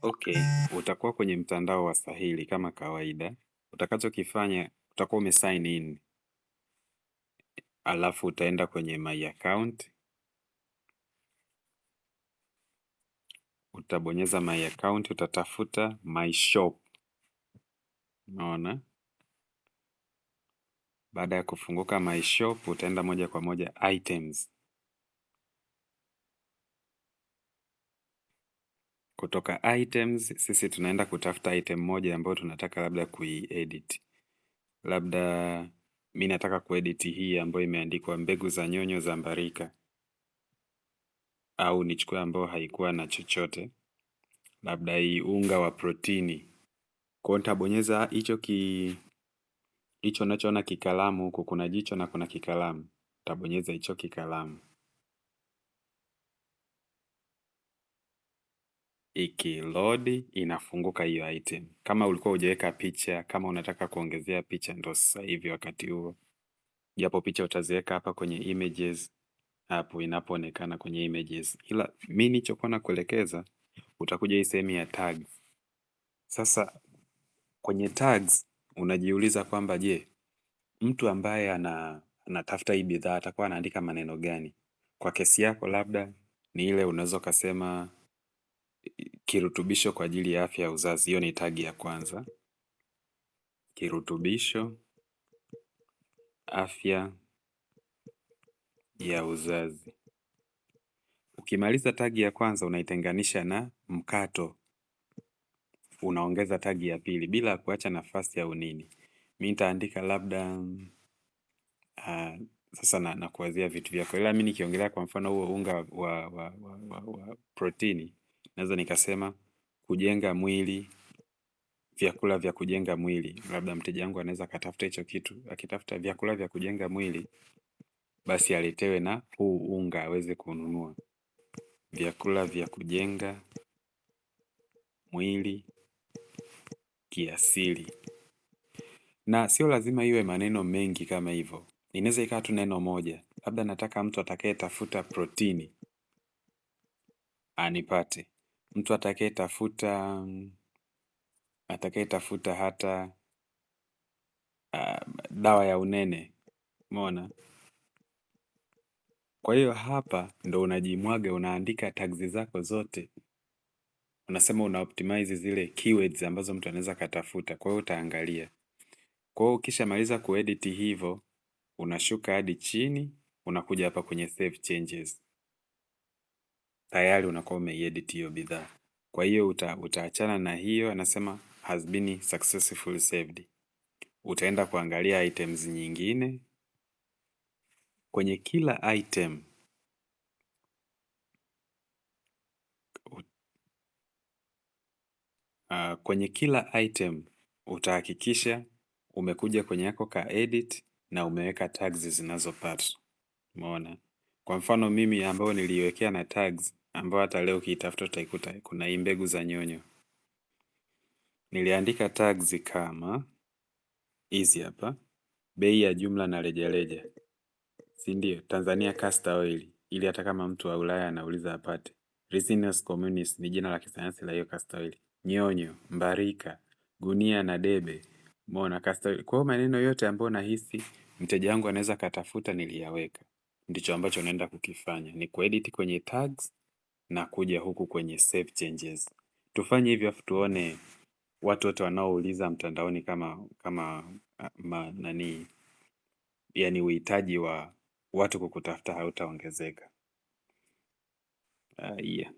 Okay, utakuwa kwenye mtandao wa Sahili kama kawaida. Utakachokifanya, utakuwa umesign in. Alafu utaenda kwenye my account. Utabonyeza my account, utatafuta my shop. Unaona? Baada ya kufunguka my shop, utaenda moja kwa moja items. Kutoka items, sisi tunaenda kutafuta item moja ambayo tunataka labda kuiedit. Labda mimi nataka kuedit hii ambayo imeandikwa mbegu za nyonyo za Mbarika. Au nichukue ambayo haikuwa na chochote. Labda hii unga wa protini. Kwa hiyo nitabonyeza hicho unachoona kikalamu huku, kuna jicho na kuna kikalamu. Nitabonyeza hicho kikalamu. Ikiload inafunguka hiyo item. Kama ulikuwa hujaweka picha, kama unataka kuongezea picha, ndo sasa hivi wakati huo. Japo picha utaziweka hapa kwenye images, hapo inapoonekana kwenye images. Ila mimi nilichokuwa nakuelekeza, utakuja hii sehemu ya tags. Sasa kwenye tags unajiuliza kwamba je, mtu ambaye anatafuta hii bidhaa atakuwa anaandika maneno gani? Kwa kesi yako labda ni ile unaweza ukasema kirutubisho kwa ajili ya afya ya uzazi. Hiyo ni tagi ya kwanza. Kirutubisho, afya ya uzazi. Ukimaliza tagi ya kwanza unaitenganisha na mkato. Unaongeza tagi ya pili bila kuacha nafasi au nini. Mimi nitaandika labda sasa na kuwazia vitu vyako. Ila mimi nikiongelea kwa mfano huo unga wa protini, naweza nikasema kujenga mwili, vyakula vya kujenga mwili. Labda mteja wangu anaweza akatafuta hicho kitu, akitafuta vyakula vya kujenga mwili, basi aletewe na huu unga aweze kununua. Vyakula vya kujenga mwili kiasili. Na sio lazima iwe maneno mengi kama hivyo. Inaweza ikawa tu neno moja. Labda nataka mtu atakayetafuta protini anipate. Mtu atakayetafuta hata dawa ya unene. Umeona? Kwa hiyo hapa ndo unajimwaga, unaandika tags zako zote. Unasema una-optimize zile keywords ambazo mtu anaweza katafuta. Kwa hiyo utaangalia. Kwa hiyo ukishamaliza kuedit hivyo, unashuka hadi chini, unakuja hapa kwenye save changes. Tayari unakuwa umeedit hiyo bidhaa. Kwa hiyo utaachana na hiyo, anasema has been successfully saved. Utaenda kuangalia items nyingine. Kwenye kila item utahakikisha umekuja kwenye yako ka edit na umeweka tags zinazopaswa. Umeona? Kwa mfano mimi ambao niliwekea na tags ambao hata leo ukiitafuta utaikuta kuna hii mbegu za nyonyo. Niliandika tags kama hizi hapa, bei ya jumla na rejareja. Si ndio? Tanzania Castor Oil, ili hata kama mtu wa Ulaya anauliza apate. Ricinus communis ni jina la kisayansi la hiyo Castor Oil. Nyonyo, Mbarika, gunia na debe. Umeona Castor Oil. Kwa hiyo maneno yote ambayo nahisi mteja wangu anaweza katafuta niliyaweka. Ndicho ambacho naenda kukifanya. Ni kuedit kwenye tags na kuja huku kwenye save changes. Tufanye hivyo afu tuone watu wote wanaouliza mtandaoni kama yani uhitaji wa watu kukutafuta hautaongezeka. Yeah.